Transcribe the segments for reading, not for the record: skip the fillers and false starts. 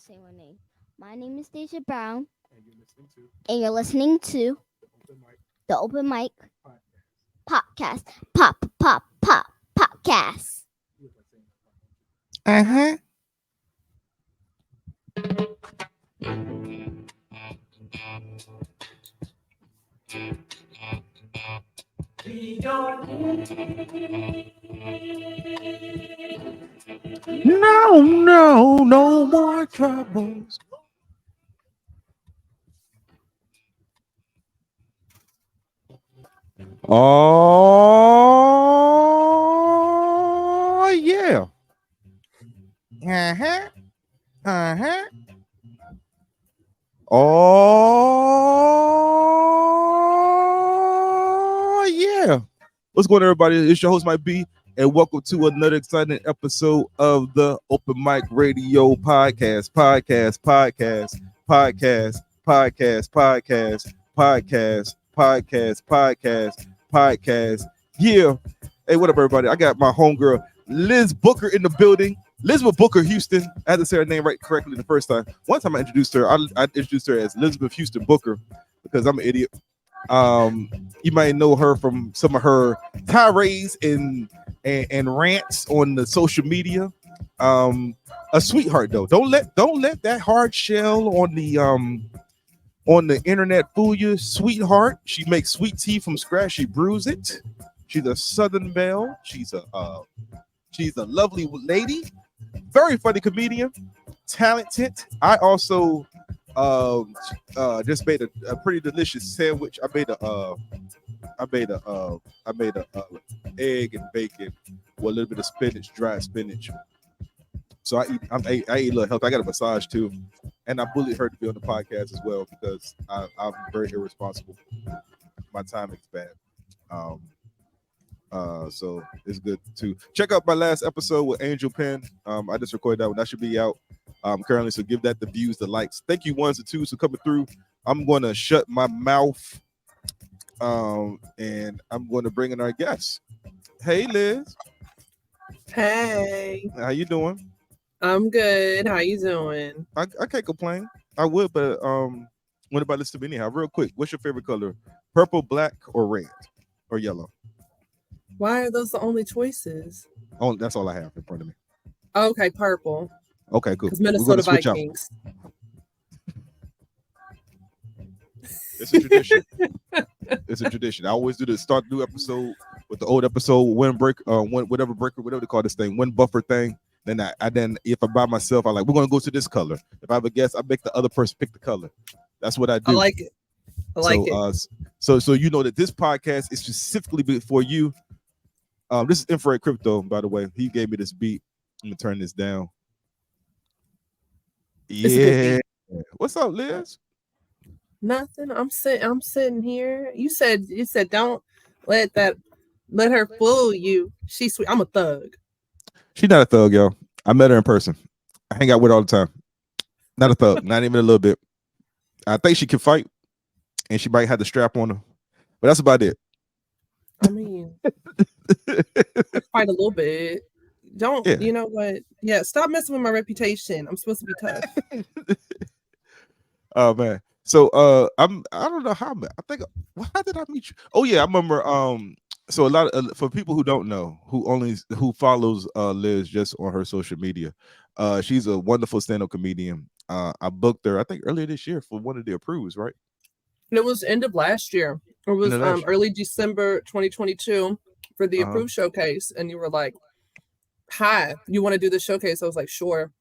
say my name. My name is Deja Brown, And you're listening to and you're listening to Open Mic the Open Mic Podcast. Podcast. Pop podcast. You look like saying that, why don't you? Uh-huh. No, no, no more troubles. Oh, yeah. Uh-huh. Uh-huh. Oh, yeah. What's going on, everybody? It's your host, Mike B, and welcome to another exciting episode of the Open Mic Radio Podcast. Yeah. Hey, what up, everybody? I got my homegirl, Liz Booker, in the building. Elizabeth Booker Houston. I had to say her name right correctly the first time. One time I introduced her, I introduced her as Elizabeth Houston Booker because I'm an idiot. You might know her from some of her tirades and rants on the social media. A sweetheart though. Don't let that hard shell on the internet fool you. Sweetheart. She makes sweet tea from scratch. She brews it. She's a Southern belle. She's a lovely lady. Very funny comedian. Talented. I also just made a pretty delicious sandwich. I made a egg and bacon with a little bit of spinach, dried spinach. So I eat a little healthy. I got a massage too, and I bullied her to be on the podcast as well because I'm very irresponsible. My timing's bad. So it's good to check out my last episode with Angel Penn. I just recorded that one. That should be out currently. So give that the views, the likes. Thank you ones and twos for coming through. I'm going to shut my mouth. And I'm going to bring in our guests. Hey, Liz. Hey, How you doing? I'm good. How you doing? I can't complain. I would, but what about this to me anyhow? Real quick, what's your favorite color? Purple, black, or red, or yellow? Why are those the only choices? Oh, that's all I have in front of me. Okay, purple. Okay, cool. Because We're Minnesota gonna switch out. Vikings. It's a tradition. It's a tradition. I always do the start new episode with the old episode, whatever they call this thing, wind buffer thing. Then then if I'm by myself, I like we're gonna go to this color. If I have a guest, I make the other person pick the color. That's what I do. I like it. I like it. So you know that this podcast is specifically for you. This is Infrared Crypto, by the way. He gave me this beat. I'm gonna turn this down. It's a good Yeah. What's up, Liz? Nothing. I'm sitting here. You said don't let her fool you. She's sweet. I'm a thug. She's not a thug, yo. I met her in person. I hang out with her all the time. Not a thug, not even a little bit. I think she can fight, and she might have the strap on her, but that's about it. I mean, fight a little bit. Don't You know what? Yeah, stop messing with my reputation. I'm supposed to be tough. Oh man. So I don't know how how did I meet you? Oh yeah, I remember so a lot of for people who don't know, who follows Liz just on her social media, she's a wonderful stand-up comedian. I booked her I think earlier this year for one of the approves, right? It was end of last year. It was early December 2022 for the approved showcase, and you were like, "Hi, you want to do the showcase?" I was like, "Sure."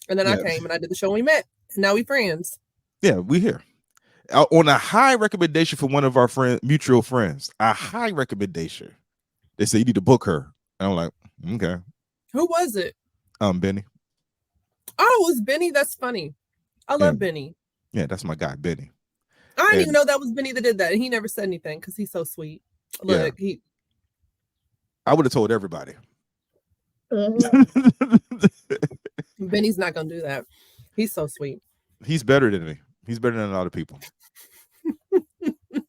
And then I came and I did the show. And we met, and now we friends. Yeah, we here on a high recommendation from one of our mutual friends. A high recommendation. They say you need to book her, and I'm like, okay. Who was it? Benny. Oh, it was Benny. That's funny. I love Benny. Yeah, that's my guy, Benny. I didn't even know that was Benny that did that. And he never said anything because he's so sweet. Look, I would have told everybody. Benny's not gonna do that. He's so sweet. He's better than me. He's better than a lot of people.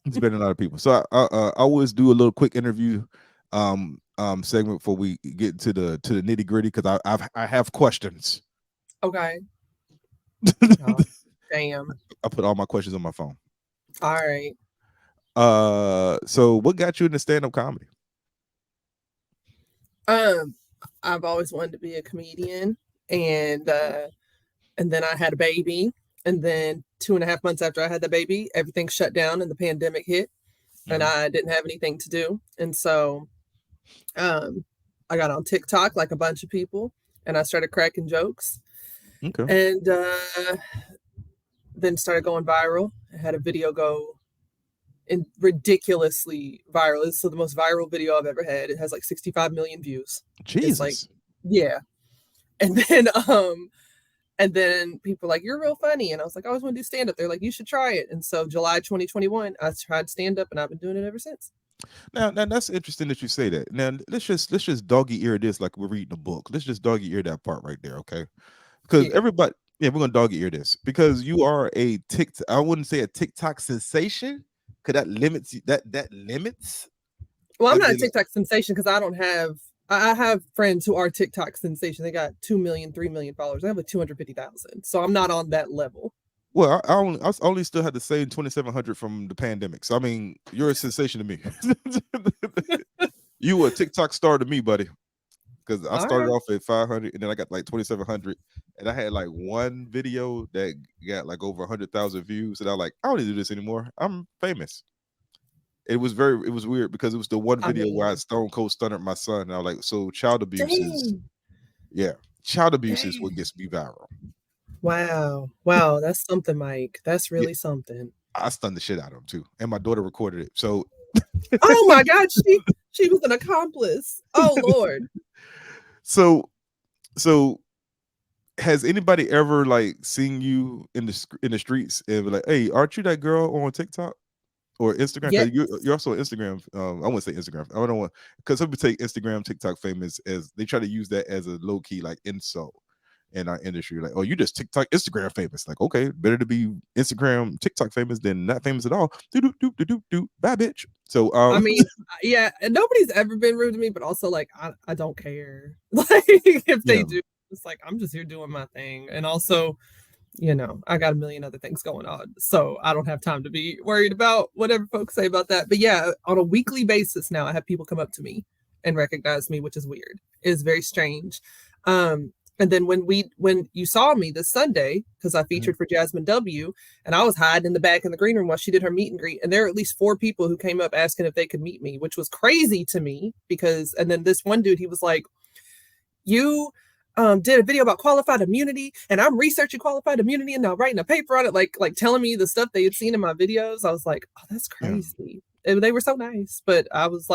He's better than a lot of people. So I always do a little quick interview segment before we get to the nitty gritty because I have questions. Okay. Oh, damn. I put all my questions on my phone. All right. So what got you into stand-up comedy? I've always wanted to be a comedian, and then I had a baby, and then 2.5 months after I had the baby, everything shut down and the pandemic hit, and I didn't have anything to do, and so I got on TikTok like a bunch of people, and I started cracking jokes, and then started going viral. I had a video go ridiculously viral. It's the most viral video I've ever had. It has like 65 million views. Jesus. It's like, yeah. And then people are like, you're real funny. And I was like, I always want to do stand up. They're like, you should try it. And so July 2021, I tried stand up, and I've been doing it ever since. Now that's interesting that you say that. Now let's just doggy ear this like we're reading a book. Let's just doggy ear that part right there, okay? Because everybody, we're gonna doggy ear this because you are a TikTok. I wouldn't say a TikTok sensation. Cause that limits that limits. Well, I'm not a TikTok sensation because I have friends who are TikTok sensation. They got 2 million, 3 million followers. I have like 250,000. So I'm not on that level. Well, I only still had the same 2,700 from the pandemic. So I mean, you're a sensation to me. You were a TikTok star to me, buddy. Because I started off at 500, and then I got like 2,700, and I had like one video that got like over 100,000 views, and I was like, I don't need to do this anymore. I'm famous. It was weird because it was the one video where I stone cold stunned my son, and I was like, so child abuse is what gets me viral. Wow, that's something, Mike. That's really something. I stunned the shit out of him too, and my daughter recorded it. So, oh my God, she was an accomplice. Oh Lord. So has anybody ever like seen you in the streets and be like, hey, aren't you that girl on TikTok or Instagram? Yes. You're also on Instagram. I wouldn't say Instagram. I don't want, because some people take Instagram, TikTok famous as they try to use that as a low key like insult in our industry. Like, oh, you just TikTok, Instagram famous. Like, okay, better to be Instagram, TikTok famous than not famous at all. Bye, bitch. So I mean, yeah, and nobody's ever been rude to me, but also like I don't care. Like if they do, it's like I'm just here doing my thing. And also, I got a million other things going on. So I don't have time to be worried about whatever folks say about that. But yeah, on a weekly basis now, I have people come up to me and recognize me, which is weird. It's very strange. And then when you saw me this Sunday, because I featured for Jasmine W, and I was hiding in the back in the green room while she did her meet and greet, and there were at least 4 people who came up asking if they could meet me, which was crazy to me and then this one dude, he was like, you did a video about qualified immunity, and I'm researching qualified immunity and now writing a paper on it, like telling me the stuff they had seen in my videos. I was like, oh, that's crazy. And they were so nice, but I was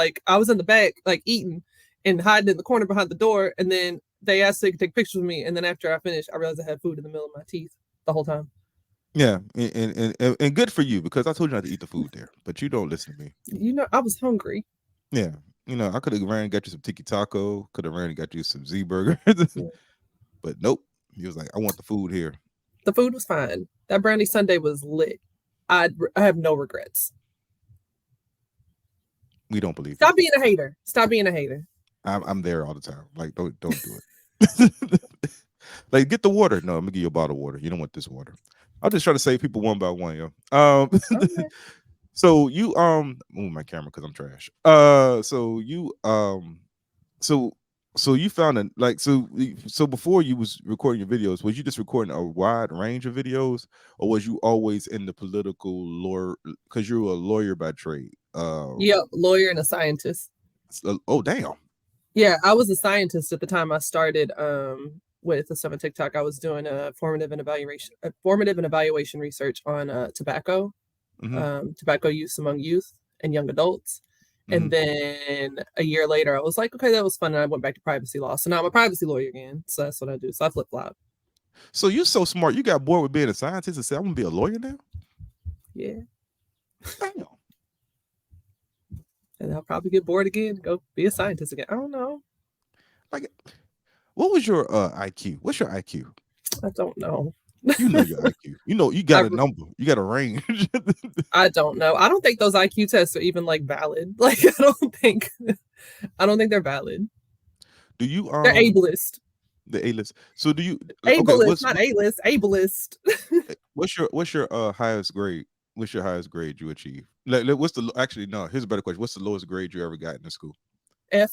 in the back, like eating and hiding in the corner behind the door, and then they asked if they could take pictures of me, and then after I finished, I realized I had food in the middle of my teeth the whole time. Yeah, and good for you, because I told you not to eat the food there, but you don't listen to me. I was hungry. Yeah, I could have ran and got you some tiki taco, could have ran and got you some Z burger, but nope. He was like, I want the food here. The food was fine. That brownie sundae was lit. I have no regrets. We don't believe. Stop being a hater. Stop being a hater. I'm there all the time. Like, don't do it. Like, get the water. No, I'm gonna give you a bottle of water. You don't want this water. I'll just try to save people one by one, yo. Okay. So you move my camera because I'm trash. So you found so before you was recording your videos, was you just recording a wide range of videos, or was you always in the political lawyer, because you were a lawyer by trade? Yeah, lawyer and a scientist. Oh damn. Yeah, I was a scientist at the time I started with the Summit TikTok. I was doing a formative and evaluation research on tobacco, tobacco use among youth and young adults. And then a year later, I was like, okay, that was fun. And I went back to privacy law. So now I'm a privacy lawyer again. So that's what I do. So I flip-flop. So you're so smart. You got bored with being a scientist and said, I'm going to be a lawyer now? Yeah. Damn. And I'll probably get bored again, go be a scientist again. I don't know. Like, what was your IQ? What's your IQ? I don't know. You know your IQ. You got a number. You got a range. I don't know. I don't think those IQ tests are even like valid. Like, I don't think they're valid. Do you they're ableist. The A-list. So do you? Ableist, not A-list. Ableist. What's your highest grade? What's your highest grade you achieve? What's the actually no? Here's a better question. What's the lowest grade you ever got in the school? F.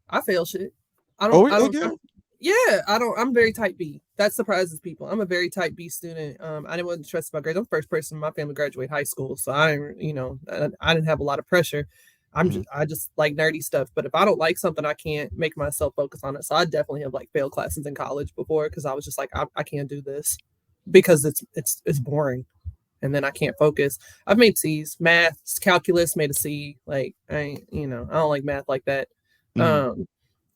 I fail shit. I don't. I'm very type B. That surprises people. I'm a very type B student. I didn't want to stress my grades. I'm the first person in my family to graduate high school, so I didn't have a lot of pressure. I just like nerdy stuff. But if I don't like something, I can't make myself focus on it. So I definitely have like failed classes in college before because I was just like I can't do this because it's boring, and then I can't focus. I've made C's, math, calculus, made a C. Like I don't like math like that.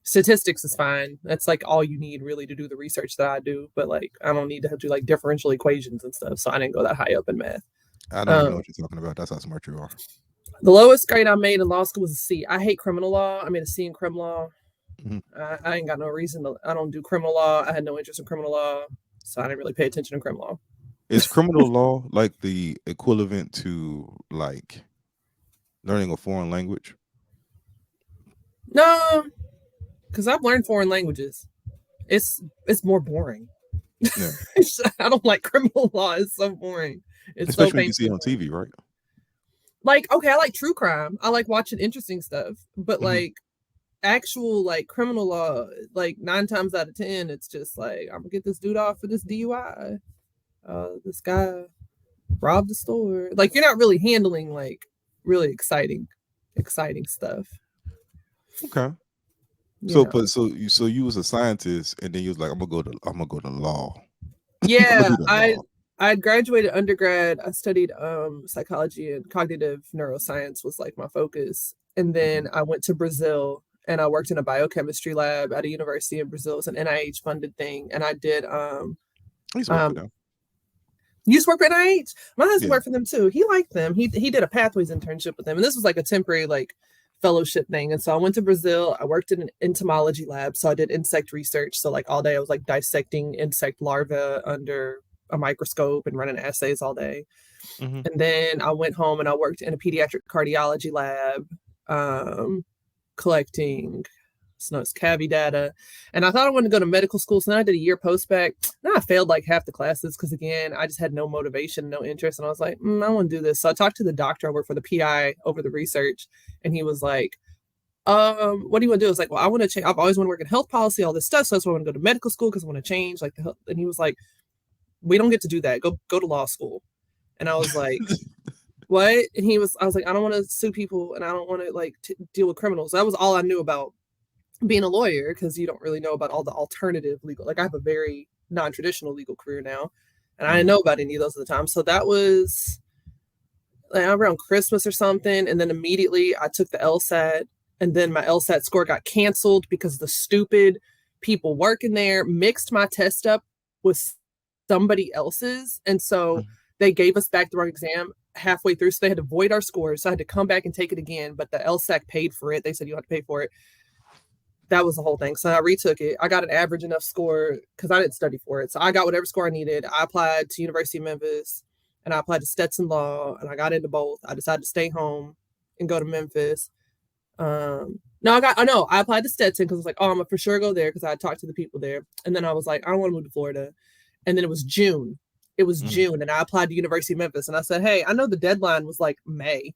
Statistics is fine. That's like all you need really to do the research that I do. But like I don't need to do like differential equations and stuff. So I didn't go that high up in math. I don't even know what you're talking about. That's how smart you are. The lowest grade I made in law school was a C. I hate criminal law. I made a C in crim law. I ain't got no reason to. I don't do criminal law. I had no interest in criminal law, so I didn't really pay attention to criminal law. Is criminal law like the equivalent to like learning a foreign language? No, because I've learned foreign languages. It's more boring. Yeah. I don't like criminal law. It's so boring. It's especially so when you see it on TV, right? Like, okay, I like true crime. I like watching interesting stuff, but like actual like criminal law, like 9 times out of 10, it's just like I'm gonna get this dude off for this DUI. This guy robbed the store. Like you're not really handling like really exciting stuff. Okay. So you was a scientist, and then you was like, I'm gonna go to law. Yeah, I graduated undergrad. I studied psychology and cognitive neuroscience was like my focus, and then I went to Brazil and I worked in a biochemistry lab at a university in Brazil. It's an NIH funded thing, and I did He's working for them. You used to work for NIH? My husband worked for them too. He liked them. He did a pathways internship with them, and this was like a temporary like fellowship thing. And so I went to Brazil. I worked in an entomology lab, so I did insect research. So like all day I was like dissecting insect larvae under a microscope and running assays all day. And then I went home and I worked in a pediatric cardiology lab, collecting CAVI data. And I thought I wanted to go to medical school. So then I did a year post-bac. Then I failed like half the classes because again, I just had no motivation, no interest. And I was like, I want to do this. So I talked to the doctor. I worked for the PI over the research. And he was like, what do you want to do? I was like, well, I want to change. I've always wanted to work in health policy, all this stuff. So that's why I want to go to medical school because I want to change like the health. And he was like, we don't get to do that. Go to law school. And I was like, what? And I was like, I don't want to sue people and I don't want to like deal with criminals. That was all I knew about being a lawyer because you don't really know about all the alternative legal. Like I have a very non-traditional legal career now and I didn't know about any of those at the time. So that was like around Christmas or something. And then immediately I took the LSAT and then my LSAT score got canceled because the stupid people working there mixed my test up with somebody else's. And so they gave us back the wrong exam halfway through. So they had to void our scores. So I had to come back and take it again. But the LSAC paid for it. They said you have to pay for it. That was the whole thing. So I retook it. I got an average enough score because I didn't study for it. So I got whatever score I needed. I applied to University of Memphis and I applied to Stetson Law and I got into both. I decided to stay home and go to Memphis. I applied to Stetson because I was like, I'm gonna for sure go there because I had talked to the people there. And then I was like, I don't want to move to Florida. And then it was June. June and I applied to University of Memphis and I said, hey, I know the deadline was like May,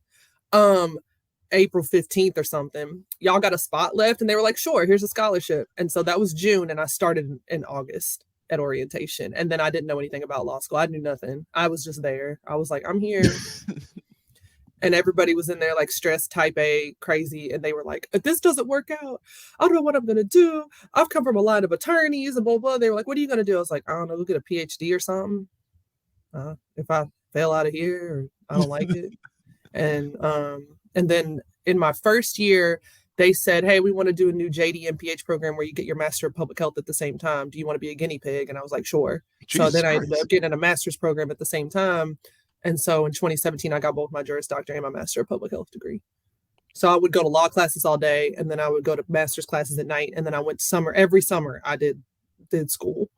April 15th or something. Y'all got a spot left? And they were like, sure, here's a scholarship. And so that was June and I started in August at orientation. And then I didn't know anything about law school. I knew nothing. I was just there. I was like, I'm here. And everybody was in there like stressed, type A, crazy. And they were like, if this doesn't work out, I don't know what I'm going to do. I've come from a line of attorneys and blah, blah. They were like, what are you going to do? I was like, I don't know, go get a PhD or something. If I fail out of here or I don't like it. And then in my first year, they said, hey, we want to do a new JD MPH program where you get your Master of Public Health at the same time. Do you want to be a guinea pig? And I was like, sure. Jesus so then Christ. I ended up getting a master's program at the same time. And so in 2017, I got both my Juris Doctor and my Master of Public Health degree. So I would go to law classes all day, and then I would go to master's classes at night. And then I went every summer I did school,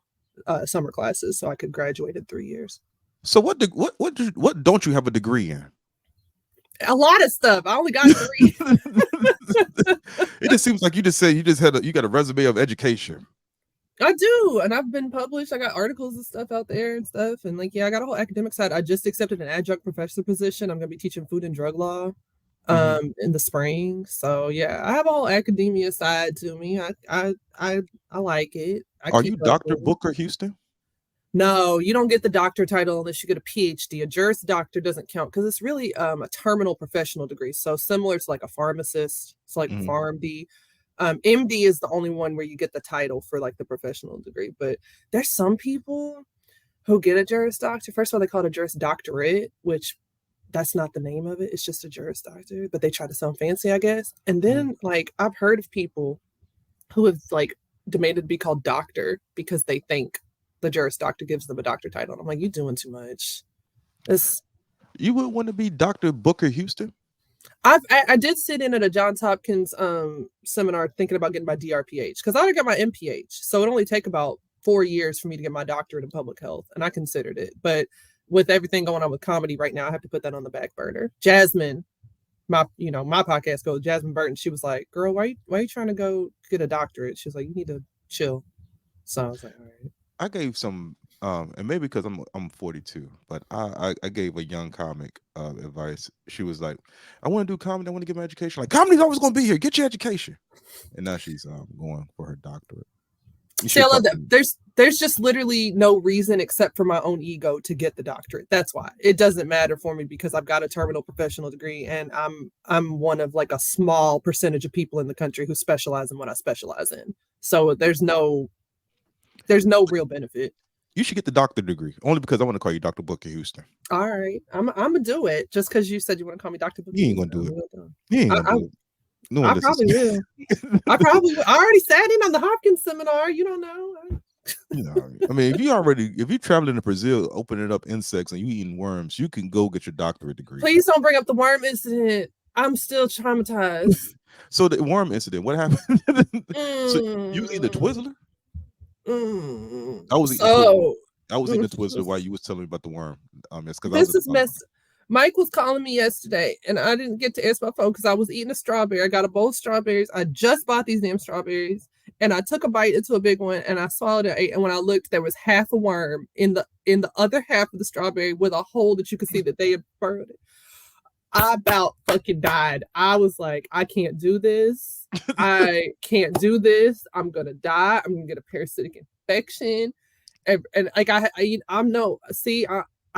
summer classes, so I could graduate in 3 years. So what don't you have a degree in? A lot of stuff. I only got 3. It just seems like you got a resume of education. I do, and I've been published. I got articles and stuff out there and stuff, and like, yeah, I got a whole academic side. I just accepted an adjunct professor position. I'm gonna be teaching food and drug law, in the spring. So yeah, I have a whole academia side to me. I like it. I Are keep you up Dr. with it. Booker Houston? No, you don't get the doctor title unless you get a PhD. A Juris Doctor doesn't count because it's really a terminal professional degree. So similar to like a pharmacist. It's like Mhm. PharmD. MD is the only one where you get the title for like the professional degree. But there's some people who get a Juris Doctor. First of all, they call it a Juris Doctorate, which that's not the name of it. It's just a Juris Doctor, but they try to sound fancy, I guess. And then like I've heard of people who have like demanded to be called doctor because they think the Juris Doctor gives them a doctor title. And I'm like, you doing too much. You would want to be Dr. Booker Houston? I did sit in at a Johns Hopkins seminar thinking about getting my DRPH because I already got my MPH. So it only take about 4 years for me to get my doctorate in public health. And I considered it. But with everything going on with comedy right now, I have to put that on the back burner. Jasmine, my podcast goes, Jasmine Burton, she was like, girl, why are you trying to go get a doctorate? She was like, you need to chill. So I was like, all right. I gave some and maybe because I'm 42, but I gave a young comic advice. She was like, I want to do comedy, I want to get my education. Like, comedy's always gonna be here. Get your education. And now she's going for her doctorate. See, I love that. There's just literally no reason except for my own ego to get the doctorate. That's why. It doesn't matter for me because I've got a terminal professional degree and I'm one of like a small percentage of people in the country who specialize in what I specialize in. So there's no real benefit. You should get the doctorate degree only because I want to call you Dr. Booker Houston. All right, I'm gonna do it just because you said you want to call me Dr. Booker. You ain't gonna do it. You ain't gonna do it. No one I probably will. I already sat in on the Hopkins seminar. You don't know. You know, I mean, if you traveling to Brazil, opening up insects and you eating worms, you can go get your doctorate degree. Please don't bring up the worm incident. I'm still traumatized. So the worm incident, what happened? So you eat a Twizzler? I was eating a Twizzler while you was telling me about the worm. It's because this is mess. Mike was calling me yesterday, and I didn't get to answer my phone because I was eating a strawberry. I got a bowl of strawberries. I just bought these damn strawberries, and I took a bite into a big one, and I swallowed it. And when I looked, there was half a worm in the other half of the strawberry with a hole that you could see that they had burrowed it. I about fucking died. I was like, I can't do this. I can't do this. I'm gonna die. I'm gonna get a parasitic infection, and like I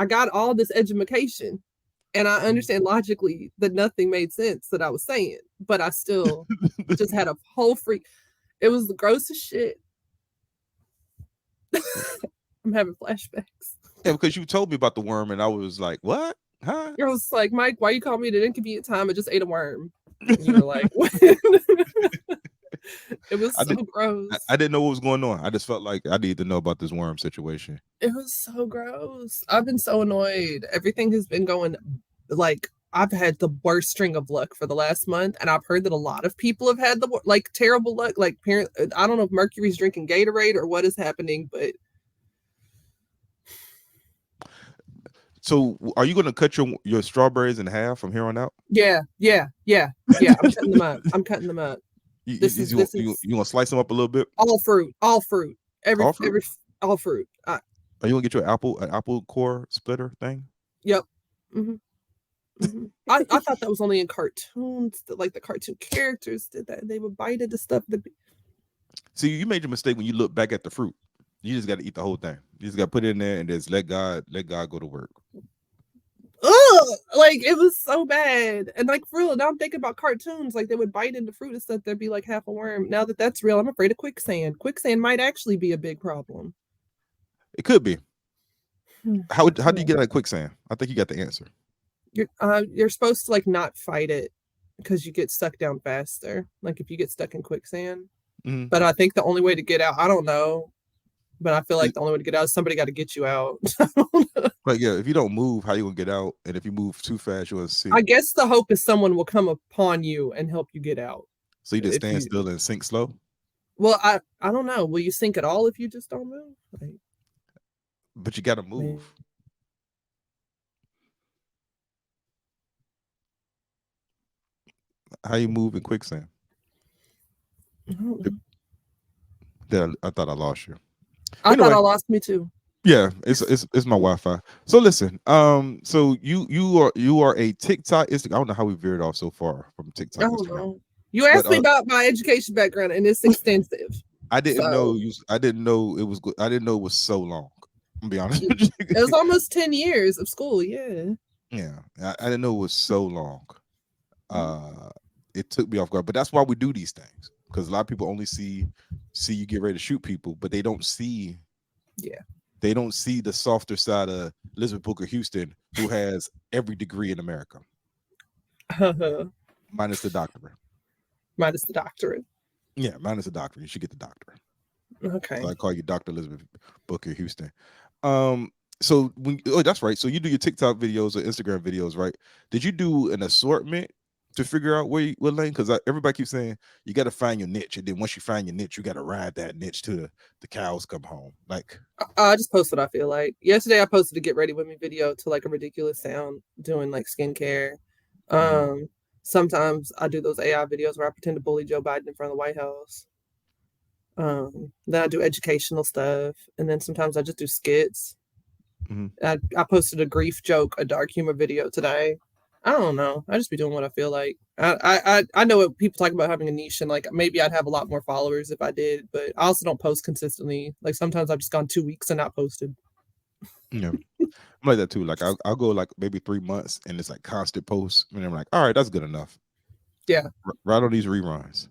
got all this education. And I understand logically that nothing made sense that I was saying, but I still just had a whole freak. It was the grossest shit. I'm having flashbacks. Yeah, because you told me about the worm, and I was like, "What? Huh?" I was like, Mike, why you call me at an inconvenient time? I just ate a worm. And you were like, what? It was so gross. I didn't know what was going on. I just felt like I needed to know about this worm situation. It was so gross. I've been so annoyed. Everything has been going like I've had the worst string of luck for the last month, and I've heard that a lot of people have had the like terrible luck. Like I don't know if Mercury's drinking Gatorade or what is happening, but. So, are you going to cut your strawberries in half from here on out? Yeah. I'm cutting them up. You gonna slice them up a little bit? All fruit. All fruit. All fruit. Are you gonna get you an apple core splitter thing? Yep. I thought that was only in cartoons. That like the cartoon characters did that. They would bite into stuff. See, you made your mistake when you look back at the fruit. You just got to eat the whole thing. You just got to put it in there and just let God go to work. Ugh, like it was so bad. And like for real, now I'm thinking about cartoons. Like they would bite into fruit and stuff. There'd be like half a worm. Now that's real, I'm afraid of quicksand. Quicksand might actually be a big problem. It could be. How do you get out of quicksand? I think you got the answer. You're supposed to like not fight it because you get stuck down faster. Like if you get stuck in quicksand. But I think the only way to get out, I don't know. But I feel like the only way to get out is somebody got to get you out. But yeah, if you don't move, how you gonna get out? And if you move too fast, you'll see. I guess the hope is someone will come upon you and help you get out. So you just stand still and sink slow? Well, I don't know. Will you sink at all if you just don't move? Like, but you got to move. Man. How you move in quicksand? I don't know. I thought I lost you. I thought Anyway. I lost me too. Yeah, it's my Wi-Fi. So listen, so you are a TikTok. I don't know how we veered off so far from TikTok. I don't know. You asked me about my education background, and it's extensive. I didn't know you. I didn't know it was good. I didn't know it was so long. I'm be honest. With you. It was almost 10 years of school. Yeah. Yeah, I didn't know it was so long. It took me off guard, but that's why we do these things, because a lot of people only see you get ready to shoot people, but they don't see. Yeah. They don't see the softer side of Elizabeth Booker Houston, who has every degree in America, minus the doctorate. Minus the doctorate. Yeah, minus the doctorate. You should get the doctorate. Okay. So I call you Dr. Elizabeth Booker Houston. So that's right. So you do your TikTok videos or Instagram videos, right? Did you do an assortment to figure out what lane? Because everybody keeps saying you got to find your niche, and then once you find your niche, you got to ride that niche to the cows come home. Like, I just post what I feel like. Yesterday I posted a get ready with me video to like a ridiculous sound doing like skincare. Sometimes I do those AI videos where I pretend to bully Joe Biden in front of the White House. Then I do educational stuff, and then sometimes I just do skits. I posted a grief joke, a dark humor video today. I don't know. I just be doing what I feel like. I know what people talk about having a niche, and like maybe I'd have a lot more followers if I did, but I also don't post consistently. Like sometimes I've just gone 2 weeks and not posted. Yeah, I'm like that too. Like I'll go like maybe 3 months, and it's like constant posts, and I'm like, all right, that's good enough. Yeah, right on these reruns.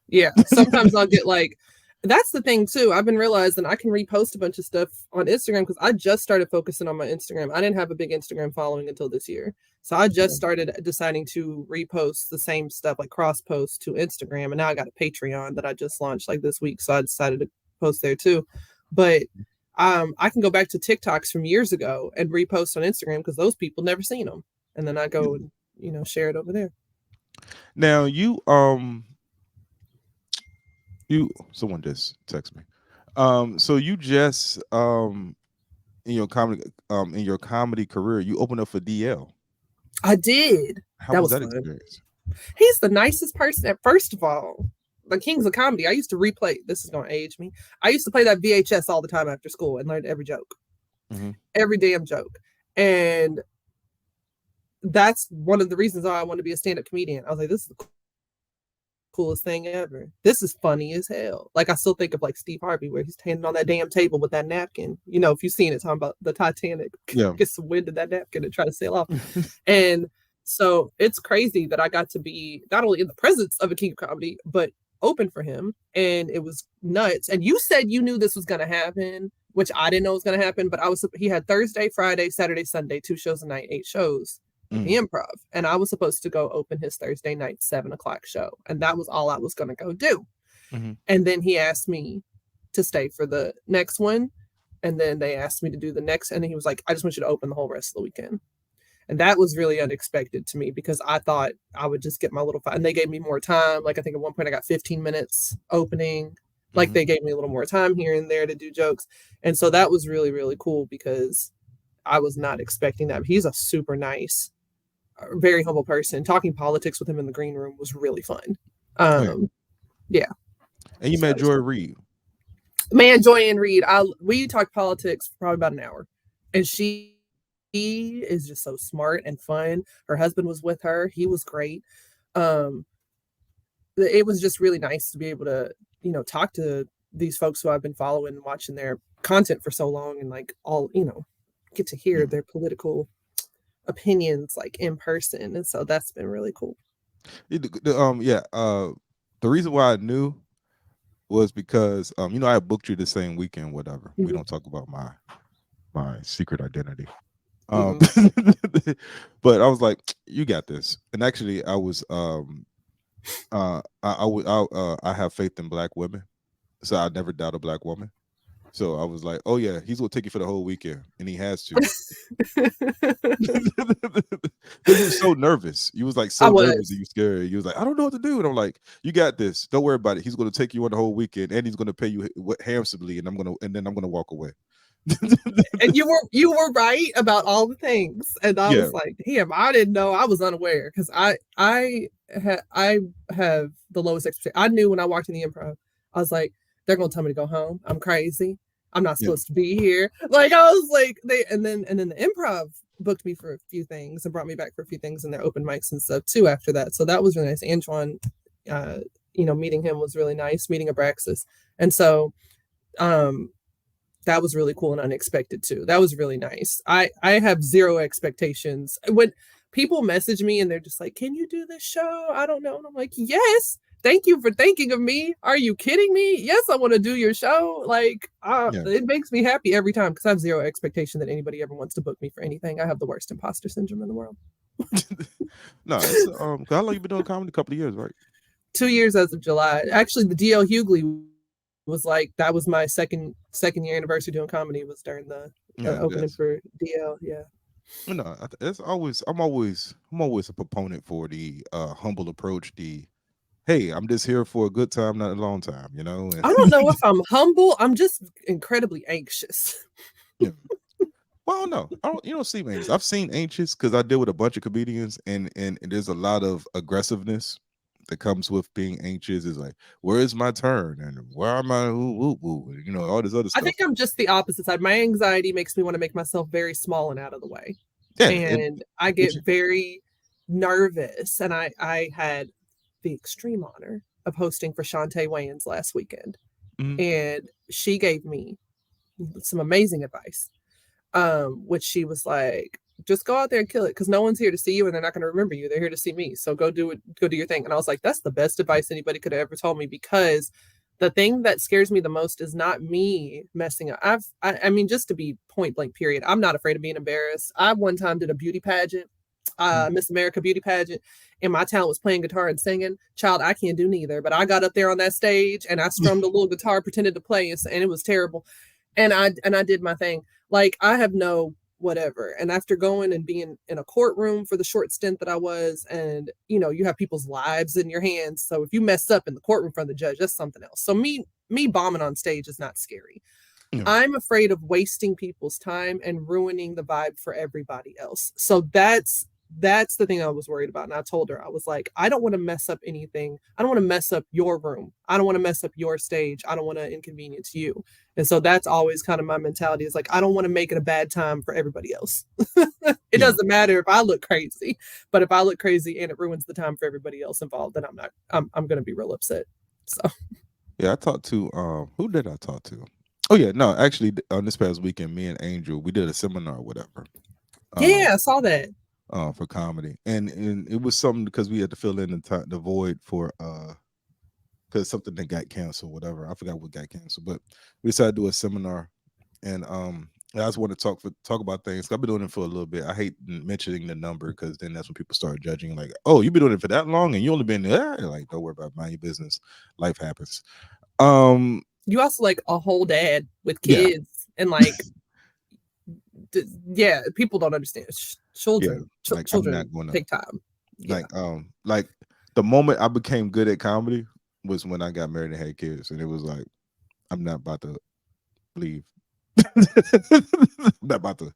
Yeah, sometimes I'll get like. That's the thing too. I've been realizing I can repost a bunch of stuff on Instagram because I just started focusing on my Instagram. I didn't have a big Instagram following until this year. So I just started deciding to repost the same stuff, like cross post to Instagram. And now I got a Patreon that I just launched like this week. So I decided to post there too. But I can go back to TikToks from years ago and repost on Instagram because those people never seen them. And then I go and, share it over there. Now someone just text me. So you just in your comedy career, you opened up for DL. I did. How was that experience? He's the nicest person. First of all, the Kings of Comedy. I used to replay. This is going to age me. I used to play that VHS all the time after school and learn every joke, every damn joke. And that's one of the reasons why I want to be a stand-up comedian. I was like, this is the coolest thing ever. This is funny as hell. Like I still think of like Steve Harvey where he's standing on that damn table with that napkin. If you've seen it, talking about the Titanic, get some wind in that napkin and try to sail off. And so it's crazy that I got to be not only in the presence of a king of comedy, but open for him. And it was nuts. And you said you knew this was going to happen, which I didn't know was going to happen, but he had Thursday, Friday, Saturday, Sunday, 2 shows a night, 8 shows. The Improv, and I was supposed to go open his Thursday night 7:00 show, and that was all I was going to go do. And then he asked me to stay for the next one, and then they asked me to do the next, and then he was like, I just want you to open the whole rest of the weekend. And that was really unexpected to me because I thought I would just get my little and they gave me more time. Like I think at one point I got 15 minutes opening. Like they gave me a little more time here and there to do jokes, and so that was really, really cool because I was not expecting that. He's a super nice, very humble person. Talking politics with him in the green room was really fun. Yeah. And you met Joy Reid. Man, Joy Ann Reid. We talked politics for probably about an hour. And she is just so smart and fun. Her husband was with her. He was great. It was just really nice to be able to, talk to these folks who I've been following and watching their content for so long and like all, get to hear their political opinions like in person, and so that's been really cool. The reason why I knew was because I booked you the same weekend, whatever. We don't talk about my secret identity. But I was like, you got this. And actually I was I have faith in Black women, so I never doubt a Black woman. So I was like, oh yeah, he's gonna take you for the whole weekend, and he has to. He was so nervous. You was like so nervous that you scared. You was like, I don't know what to do. And I'm like, you got this. Don't worry about it. He's gonna take you on the whole weekend, and he's gonna pay you handsomely, and then I'm gonna walk away. And you were right about all the things, and I was like, damn, I didn't know. I was unaware because I have the lowest expectation. I knew when I walked in the Improv, I was like, they're gonna tell me to go home. I'm crazy. I'm not supposed to be here. Like I was like and then the improv booked me for a few things and brought me back for a few things in their open mics and stuff too after that. So that was really nice. Antoine, meeting him was really nice, meeting Abraxas. And so that was really cool and unexpected too. That was really nice. I have zero expectations. When people message me and they're just like, can you do this show? I don't know. And I'm like, yes. Thank you for thinking of me. Are you kidding me? Yes, I want to do your show. Like, it makes me happy every time because I have zero expectation that anybody ever wants to book me for anything. I have the worst imposter syndrome in the world. No, it's, how long you been doing comedy? A couple of years, right? 2 years as of July. Actually, the DL Hughley was like, that was my second year anniversary doing comedy was during the opening for DL. Yeah. No, it's always I'm always a proponent for the humble approach. Hey, I'm just here for a good time, not a long time, you know. And, I don't know if I'm humble. I'm just incredibly anxious. Yeah. Well, no, you don't see me anxious. I've seen anxious because I deal with a bunch of comedians, and there's a lot of aggressiveness that comes with being anxious. Is like, where is my turn, and where am I? You know, all this other stuff. I think I'm just the opposite side. My anxiety makes me want to make myself very small and out of the way, I get very nervous. And I had the extreme honor of hosting for Shantae Wayans last weekend. Mm-hmm. And she gave me some amazing advice, which she was like, just go out there and kill it because no one's here to see you and they're not going to remember you. They're here to see me. So go do it. Go do your thing. And I was like, that's the best advice anybody could have ever told me because the thing that scares me the most is not me messing up. I mean, just to be point blank period, I'm not afraid of being embarrassed. I one time did a beauty pageant, Miss America beauty pageant, and my talent was playing guitar and singing. Child, I can't do neither, but I got up there on that stage and I strummed a little guitar, pretended to play, and it was terrible. And I did my thing. Like I have no whatever. And after going and being in a courtroom for the short stint that I was, and you have people's lives in your hands. So if you mess up in the courtroom in front of the judge, that's something else. So me bombing on stage is not scary. Yeah. I'm afraid of wasting people's time and ruining the vibe for everybody else. So that's the thing I was worried about. And I told her, I was like, I don't want to mess up anything. I don't want to mess up your room. I don't want to mess up your stage. I don't want to inconvenience you. And so that's always kind of my mentality is like, I don't want to make it a bad time for everybody else. It doesn't matter if I look crazy, but if I look crazy and it ruins the time for everybody else involved, then I'm going to be real upset. So. Yeah, I talked to, who did I talk to? Oh yeah, no, actually on this past weekend, me and Angel, we did a seminar or whatever. Yeah, I saw that. For comedy, and it was something because we had to fill in the void for because something that got canceled, whatever. I forgot what got canceled, but we decided to do a seminar, and I just want to talk about things. I've been doing it for a little bit. I hate mentioning the number because then that's when people start judging. Like, oh, you've been doing it for that long, and you only been there. Like, don't worry about mind your business. Life happens. You also like a whole dad with kids and like. Yeah, people don't understand. Children take time. Like the moment I became good at comedy was when I got married and had kids, and it was like, I'm not about to leave. I'm not about to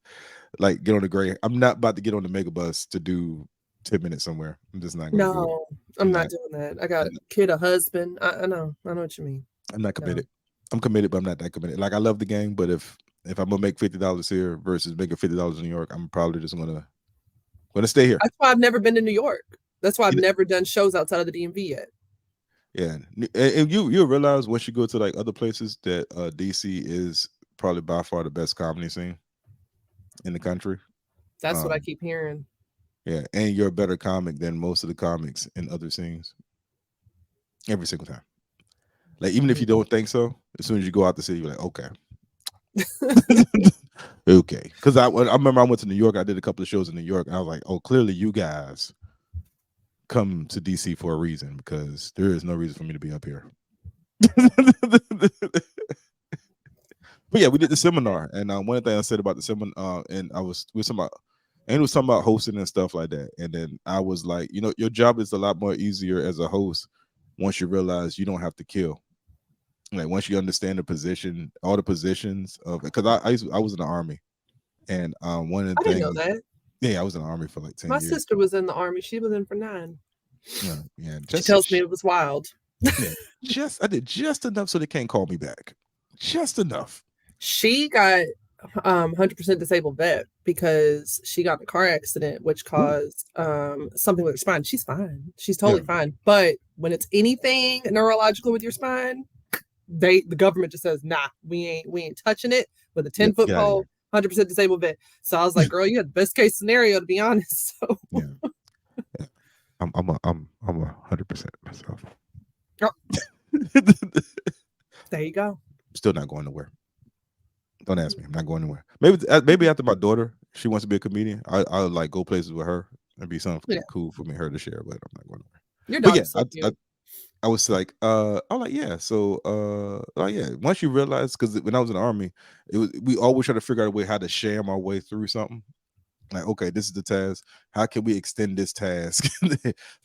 get on the gray. I'm not about to get on the mega bus to do 10 minutes somewhere. I'm just not going to do it. I'm not doing that. I got a kid, a husband. I know what you mean. I'm not committed. I'm committed, but I'm not that committed. Like I love the game, but if I'm gonna make $50 here versus making $50 in New York, I'm probably just gonna stay here. That's why I've never been to New York. That's why I've never done shows outside of the DMV yet. Yeah, and you'll realize once you go to like other places that DC is probably by far the best comedy scene in the country. That's what I keep hearing. Yeah, and you're a better comic than most of the comics in other scenes. Every single time. Like even if you don't think so, as soon as you go out the city, you're like, okay. Okay, because I remember I went to New York. I did a couple of shows in New York, and I was like, "Oh, clearly you guys come to DC for a reason because there is no reason for me to be up here." But yeah, we did the seminar, and one thing I said about the seminar, and I was talking about hosting and stuff like that, and then I was like, your job is a lot more easier as a host once you realize you don't have to kill. Like once you understand the position, all the positions of, because I was in the Army, and one of the things. I didn't know that. Yeah, I was in the Army for like 10 years. My sister was in the Army. She was in for 9. Yeah. She tells me it was wild. Yeah, I did just enough so they can't call me back. Just enough. She got 100% disabled vet because she got in a car accident, which caused something with her spine. She's fine. She's totally fine. But when it's anything neurological with your spine, the government just says, nah, we ain't touching it with a 10-foot pole, 100% disabled vet. So I was like, girl, you had the best case scenario, to be honest. So yeah. I'm 100% myself. Oh. There you go. Still not going nowhere. Don't ask me. I'm not going nowhere. Maybe after my daughter, she wants to be a comedian. I'll like go places with her and be something cool for me her to share. But I'm not going nowhere. Your daughter's so cute. I was like, I'm like, yeah. So, once you realize, because when I was in the Army, we always try to figure out a way how to sham our way through something. Like, okay, this is the task. How can we extend this task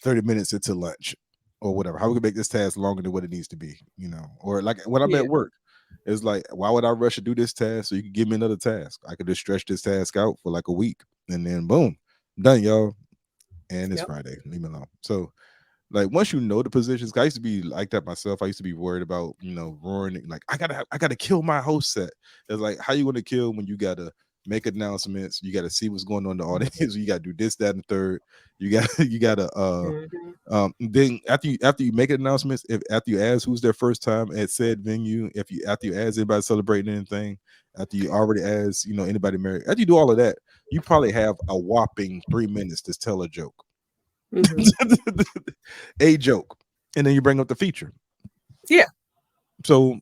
30 minutes into lunch or whatever? How we can make this task longer than what it needs to be, Or like when I'm at work, it's like, why would I rush to do this task so you can give me another task? I could just stretch this task out for like a week and then boom, done, y'all. And it's Friday. Leave me alone. So, like once you know the positions, I used to be like that myself. I used to be worried about, ruining. Like I gotta kill my host set. It's like, how you gonna kill when you gotta make announcements? You gotta see what's going on in the audience. You gotta do this, that, and the third. You gotta then after you make announcements, after you ask who's their first time at said venue, after you ask anybody celebrating anything, after you already ask anybody married, after you do all of that, you probably have a whopping 3 minutes to tell a joke. A joke, and then you bring up the feature. Yeah. So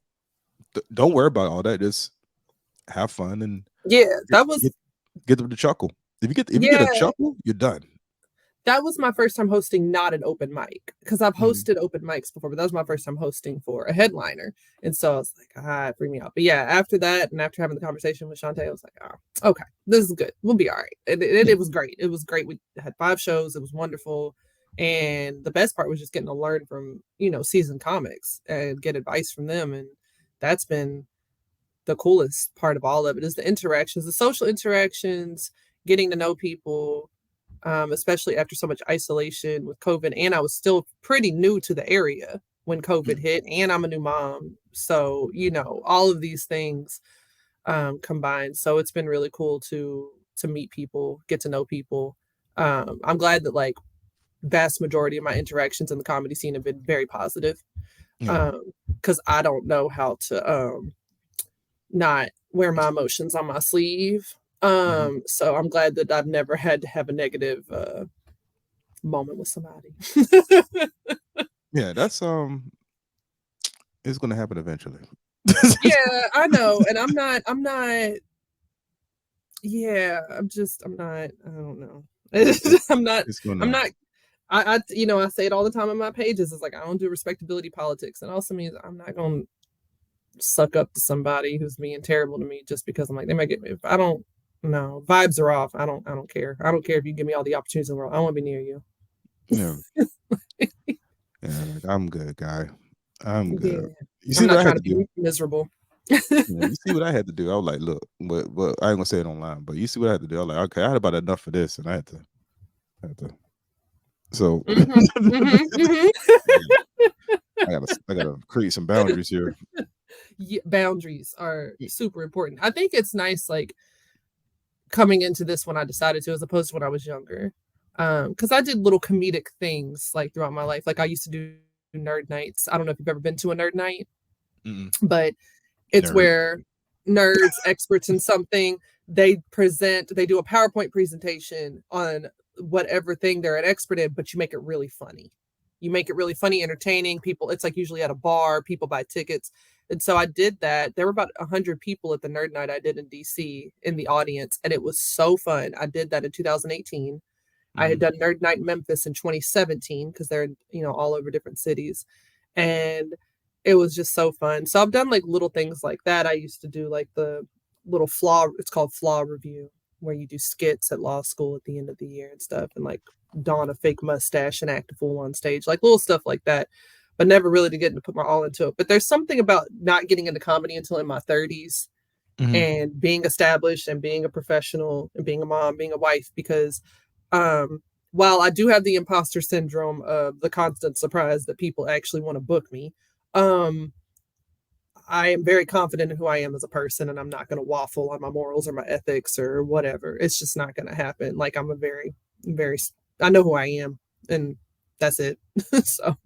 don't worry about all that. Just have fun and get them to chuckle. If you get a chuckle, you're done. That was my first time hosting not an open mic, because I've hosted open mics before, but that was my first time hosting for a headliner. And so I was like, it freaked me out. But yeah, after that, and after having the conversation with Shantae, I was like, oh, okay, this is good. We'll be all right. It was great. It was great. We had 5 shows. It was wonderful. And the best part was just getting to learn from, seasoned comics and get advice from them. And that's been the coolest part of all of it, is the interactions, the social interactions, getting to know people. Especially after so much isolation with COVID, and I was still pretty new to the area when COVID hit, and I'm a new mom. So, all of these things combined. So it's been really cool to meet people, get to know people. I'm glad that like vast majority of my interactions in the comedy scene have been very positive. Because I don't know how to not wear my emotions on my sleeve. So I'm glad that I've never had to have a negative moment with somebody. Yeah, that's it's gonna happen eventually. Yeah, I know. And I'm not I don't know. I say it all the time in my pages. It's like, I don't do respectability politics. And also means I'm not gonna suck up to somebody who's being terrible to me just because I'm like, they might get me. If I don't know, vibes are off. I don't care. I don't care if you give me all the opportunities in the world. I want to be near you. Yeah. Like, I'm good, guy. I'm good. Yeah. You see I'm not what I trying had to to do? be miserable. You see what I had to do? I was like, look, but I ain't gonna say it online. But you see what I had to do? I was like, okay, I had about enough for this, and I had to. So I gotta create some boundaries here. Yeah, boundaries are super important. I think it's nice, like coming into this when I decided to, as opposed to when I was younger, because I did little comedic things like throughout my life. Like I used to do nerd nights. I don't know if you've ever been to a nerd night, but it's where nerds, experts in something, they do a PowerPoint presentation on whatever thing they're an expert in, but you make it really funny. You make it really funny, entertaining. People, it's like usually at a bar, people buy tickets. And so I did that. There were about 100 people at the nerd night I did in DC in the audience, and it was so fun. I did that in 2018. I had done Nerd Night in Memphis in 2017 because they're, all over different cities. And it was just so fun. So I've done like little things like that. I used to do like the little it's called Flaw Review, where you do skits at law school at the end of the year and stuff, and like don a fake mustache and act a fool on stage, like little stuff like that, but never really to get to put my all into it. But there's something about not getting into comedy until in my 30s and being established and being a professional and being a mom, being a wife, because while I do have the imposter syndrome of the constant surprise that people actually want to book me, I am very confident in who I am as a person, and I'm not going to waffle on my morals or my ethics or whatever. It's just not going to happen. Like, I'm a very, very, I know who I am, and that's it. So.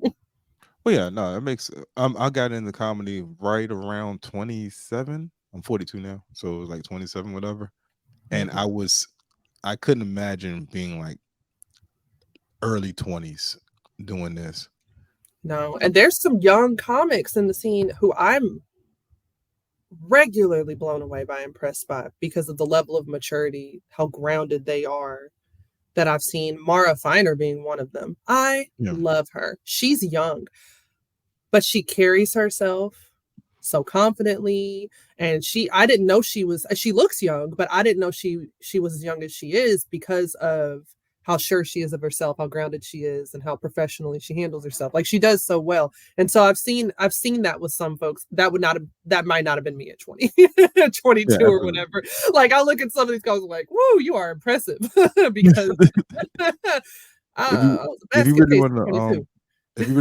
Well, yeah, no, it makes. I got into comedy right around 27. I'm 42 now, so it was like 27, whatever. And I couldn't imagine being like early 20s doing this. No, and there's some young comics in the scene who I'm regularly blown away by, impressed by, because of the level of maturity, how grounded they are, that I've seen. Mara Finer being one of them. I love her. She's young, but she carries herself so confidently. And I didn't know she looks young, but I didn't know she was as young as she is, because of how sure she is of herself, how grounded she is, and how professionally she handles herself. Like, she does so well. And so I've seen that with some folks that might not have been me at 20, 22 or whatever. Like, I look at some of these guys like, whoa, you are impressive. Because if you really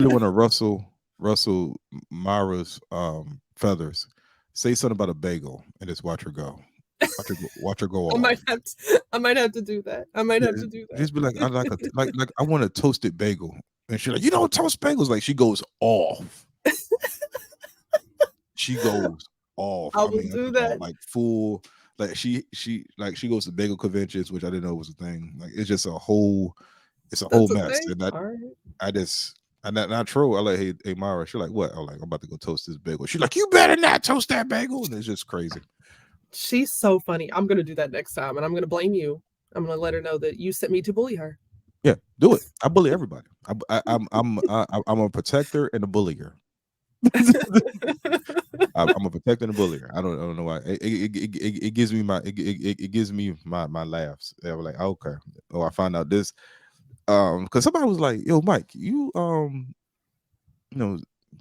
want to Russell Mara's feathers, say something about a bagel and just watch her go. Watch her go off. I might have to do that. Just be like, I want a toasted bagel, and she's like, you don't toast bagels. Like, she goes off. She goes off. I will do that. Like, full. Like, she goes to bagel conventions, which I didn't know was a thing. Like, it's just a whole mess. And I'm not true. I like, hey Mara. She's like, what? I'm like, I'm about to go toast this bagel. She's like, you better not toast that bagel. And it's just crazy. She's so funny. I'm gonna do that next time, and I'm gonna blame you. I'm gonna let her know that you sent me to bully her. Yeah, do it. I bully everybody. I'm a protector and a bullier. I'm a protector and a bullier. I don't know why. It gives me my laughs. They were like, okay. Oh, I found out this. Because somebody was like, yo, Mike, you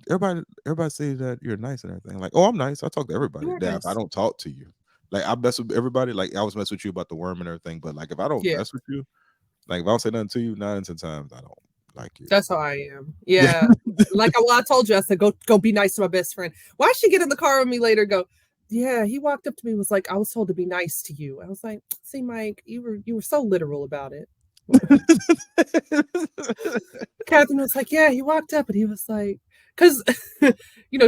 everybody says that you're nice and everything. Like, oh, I'm nice. I talk to everybody. Nice. I don't talk to you. Like, I mess with everybody. Like, I was messing with you about the worm and everything. But like, if I don't mess with you, like, if I don't say nothing to you, 9 10 times I don't like you. That's how I am. Yeah. Like, I told you, I said, go be nice to my best friend. Why she get in the car with me later? Go, yeah. He walked up to me, was like, I was told to be nice to you. I was like, see, Mike, you were so literal about it. Catherine was like, yeah, he walked up and he was like, because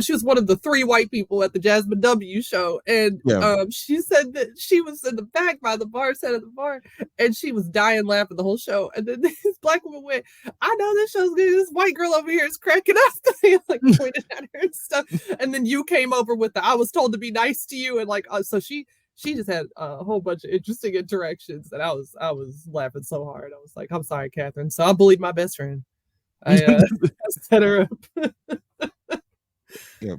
she was one of the 3 white people at the Jasmine W show, and she said that she was in the back by the bar set of the bar, and she was dying laughing the whole show. And then this black woman went, I know this show's good. This white girl over here is cracking up. Like, pointed at her and stuff. And then you came over with I was told to be nice to you, and like, so she just had a whole bunch of interesting interactions, and I was laughing so hard. I was like, I'm sorry, Catherine. So I bullied my best friend. I set her up. Yeah.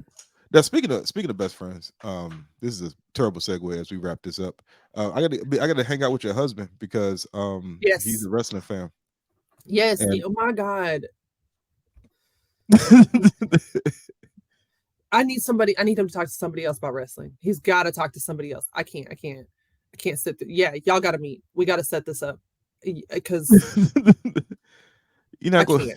Now, speaking of best friends, this is a terrible segue as we wrap this up. I gotta hang out with your husband because he's a wrestling fan. Yes. Oh my God. I need him to talk to somebody else about wrestling. He's got to talk to somebody else. I can't sit there. Yeah, y'all got to meet. We got to set this up because you're not going.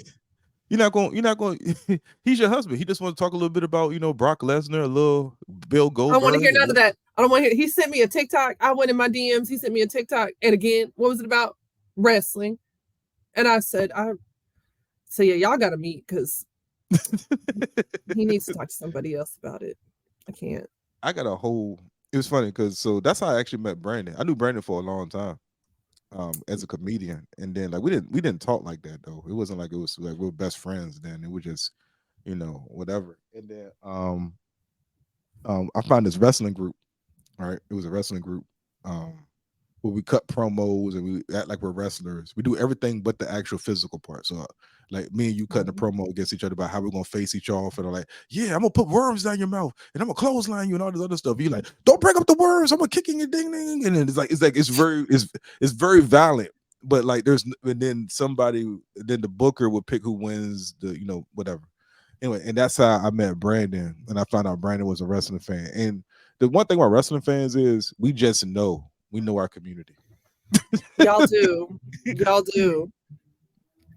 He's your husband. He just wants to talk a little bit about Brock Lesnar, a little Bill Goldberg. I don't want to hear none of that. I don't want to hear. He sent me a TikTok. I went in my DMs. He sent me a TikTok, and again, what was it about? Wrestling. And I said, yeah, y'all got to meet because he needs to talk to somebody else about it. I can't. I got a whole. It was funny because that's how I actually met Brandon. I knew Brandon for a long time. As a comedian, and then like we didn't talk like that though. It wasn't like it was like we were best friends then. It was just whatever. And then I found this wrestling group. All right, it was a wrestling group where we cut promos and we act like we're wrestlers. We do everything but the actual physical part. So like me and you cutting a promo against each other about how we're gonna face each off, and I'm like, yeah, I'm gonna put worms down your mouth and I'm gonna clothesline you and all this other stuff. You're like, don't bring up the worms, I'm gonna kick in your ding ding. And then it's very violent. But like and then the booker would pick who wins the whatever. Anyway, and that's how I met Brandon, and I found out Brandon was a wrestling fan. And the one thing about wrestling fans is we know our community. Y'all do.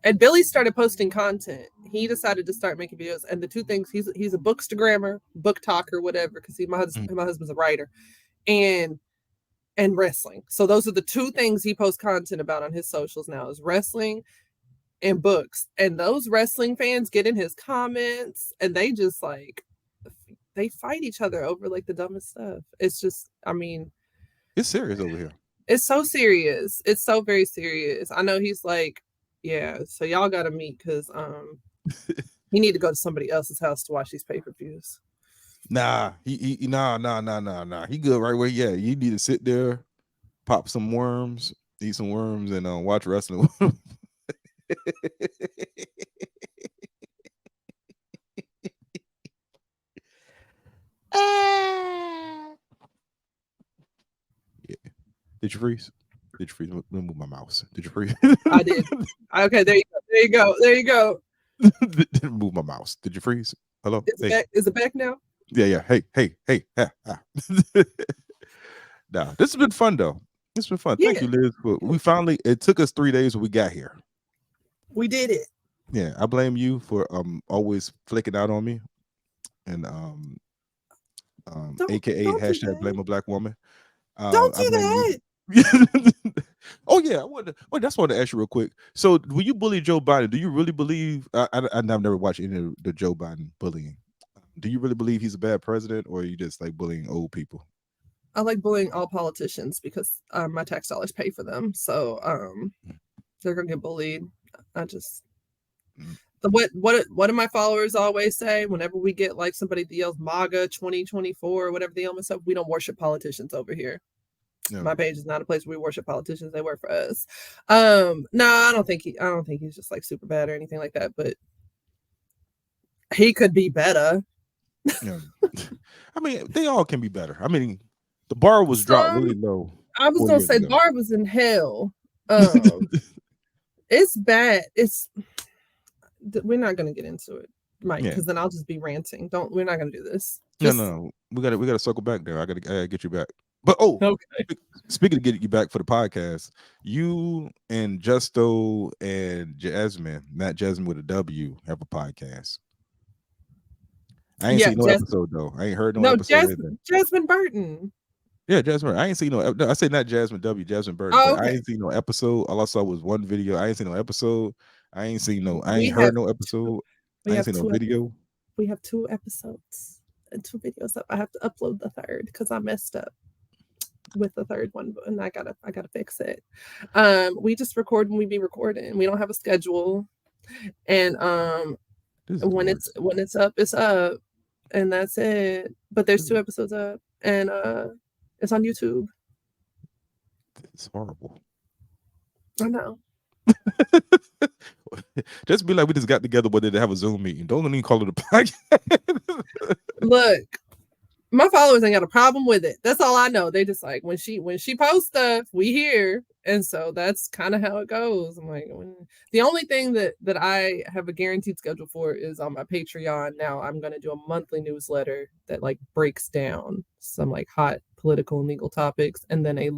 And Billy started posting content. He decided to start making videos. And the two things, he's a bookstagrammer, book talker, whatever, because my husband's a writer, and wrestling. So those are the two things he posts content about on his socials now, is wrestling and books. And those wrestling fans get in his comments and they just like, they fight each other over like the dumbest stuff. It's just, I mean, it's serious over here. It's so serious. It's so very serious. I know he's like, yeah, so y'all gotta meet because you need to go to somebody else's house to watch these pay-per-views. Nah, nah. He good right where you need to sit there, pop some worms, eat some worms, and watch wrestling. Yeah. Did you freeze? Did you freeze? Let me move my mouse. Did you freeze? I did. Okay, there you go. Didn't move my mouse. Did you freeze? Hello? Is it back now? Yeah. Hey. Nah, this has been fun though. This has been fun. Yeah. Thank you, Liz. It took us 3 days when we got here. We did it. Yeah, I blame you for always flicking out on me. And AKA don't hashtag blame a black woman. Don't do that. Oh yeah, that's what I want to ask you real quick. So when you bully Joe Biden, do you really believe? I've never watched any of the Joe Biden bullying. Do you really believe he's a bad president, or are you just like bullying old people? I like bullying all politicians because my tax dollars pay for them. So they're gonna get bullied. I just what do my followers always say whenever we get like somebody that yells MAGA 2024 or whatever they almost say, we don't worship politicians over here. No. My page is not a place where we worship politicians. They work for us. No, I don't think he's just like super bad or anything like that, but he could be better. Yeah. I mean, they all can be better. I mean, the bar was dropped really low. I was gonna say bar was in hell. It's bad. We're not gonna get into it, Mike, because then I'll just be ranting. We're not gonna do this. No. We gotta circle back there. I gotta get you back. But okay. Speaking of getting you back for the podcast, you and Justo and Jasmine, not Jasmine with a W, have a podcast. I ain't seen no episode though. I ain't heard no episode. Jasmine Burton. Yeah, Jasmine. I ain't seen no. I say not Jasmine W. Jasmine Burton. Oh, okay. I ain't seen no episode. All I saw was one video. I ain't seen no episode. I ain't seen no. I ain't heard no episode. I ain't seen no video. We have 2 episodes and 2 videos up. I have to upload the third because I messed up with the third one, and I gotta fix it. We just record when we be recording. We don't have a schedule, and when it's up, it's up, and that's it. But there's 2 episodes up, and it's on YouTube. It's horrible. I know. Just be like, we just got together, but they have a Zoom meeting. Don't even call it a podcast. Look, my followers ain't got a problem with it. That's all I know. They just like when she posts stuff, we hear, and so that's kind of how it goes. I'm like, the only thing that I have a guaranteed schedule for is on my Patreon. Now I'm gonna do a monthly newsletter that like breaks down some like hot political and legal topics, and then a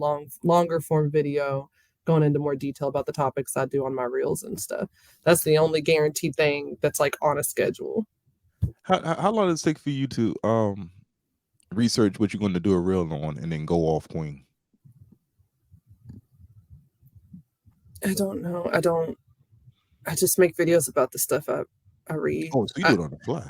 longer form video going into more detail about the topics I do on my reels and stuff. That's the only guaranteed thing that's like on a schedule. How long does it take for you to research what you're going to do a reel on and then go off, Queen? I don't know. I just make videos about the stuff I read. Oh, so you do it on the fly.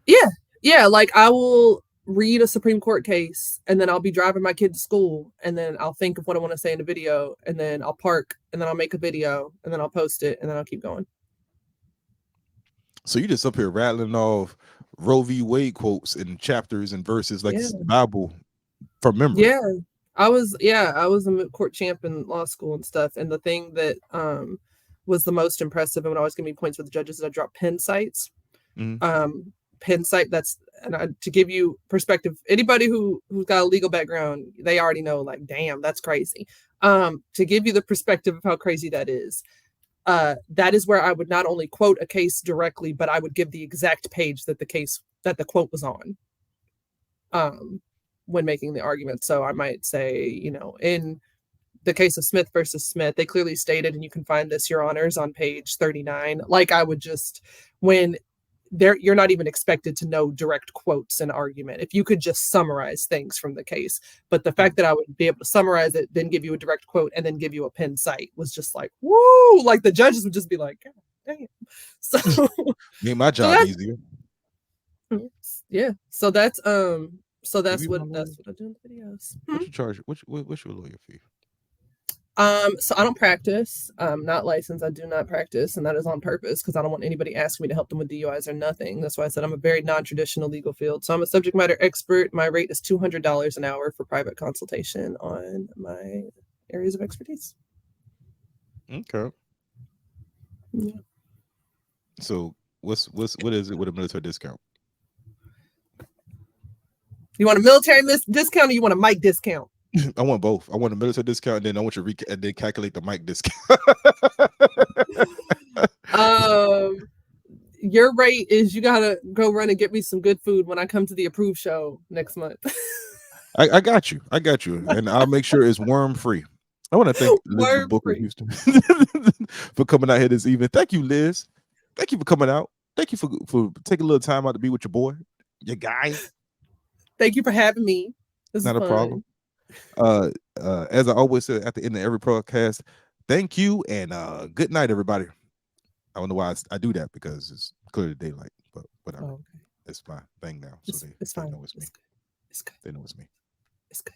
Yeah. Like I will read a Supreme Court case, and then I'll be driving my kid to school, and then I'll think of what I want to say in the video, and then I'll park, and then I'll make a video, and then I'll post it, and then I'll keep going. So you just up here rattling off Roe v. Wade quotes and chapters and verses like it's the Bible from memory. Yeah. I was a court champ in law school and stuff. And the thing that was the most impressive and would always give me points with the judges is I dropped Penn sites. Mm-hmm. Penn site, to give you perspective, anybody who's got a legal background, they already know, like, damn, that's crazy. To give you the perspective of how crazy that is where I would not only quote a case directly, but I would give the exact page that the quote was on when making the argument. So I might say, in the case of Smith versus Smith, they clearly stated, and you can find this, Your Honors, on page 39. Like, I would just, when you're not even expected to know direct quotes in argument. If you could just summarize things from the case, but the fact that I would be able to summarize it, then give you a direct quote, and then give you a pin cite was just like, woo! Like the judges would just be like, God damn. So made my job easier. Yeah. So that's what I do in the videos. What you charge? What's your lawyer fee? So I don't practice. I'm not licensed. I do not practice, and that is on purpose because I don't want anybody asking me to help them with DUIs or nothing. That's why I said I'm a very non-traditional legal field. So I'm a subject matter expert. My rate is $200 an hour for private consultation on my areas of expertise. Okay. Yeah. So what is it with a military discount? You want a military discount or you want a mic discount? I want both. I want a military discount, and then I want you to and then calculate the mic discount. Your rate is you gotta go run and get me some good food when I come to the approved show next month. I got you, and I'll make sure it's worm free. I want to thank Liz Booker Houston for coming out here this evening. Thank you, Liz. Thank you for coming out. Thank you for taking a little time out to be with your boy, your guy. Thank you for having me. This Not is a fun. problem. As I always say at the end of every podcast, thank you and good night, everybody. I don't know why I do that because it's clearly daylight, but whatever. Oh, okay. It's my thing now. So it's fine. They know it's me. It's good. They know it's me. It's good.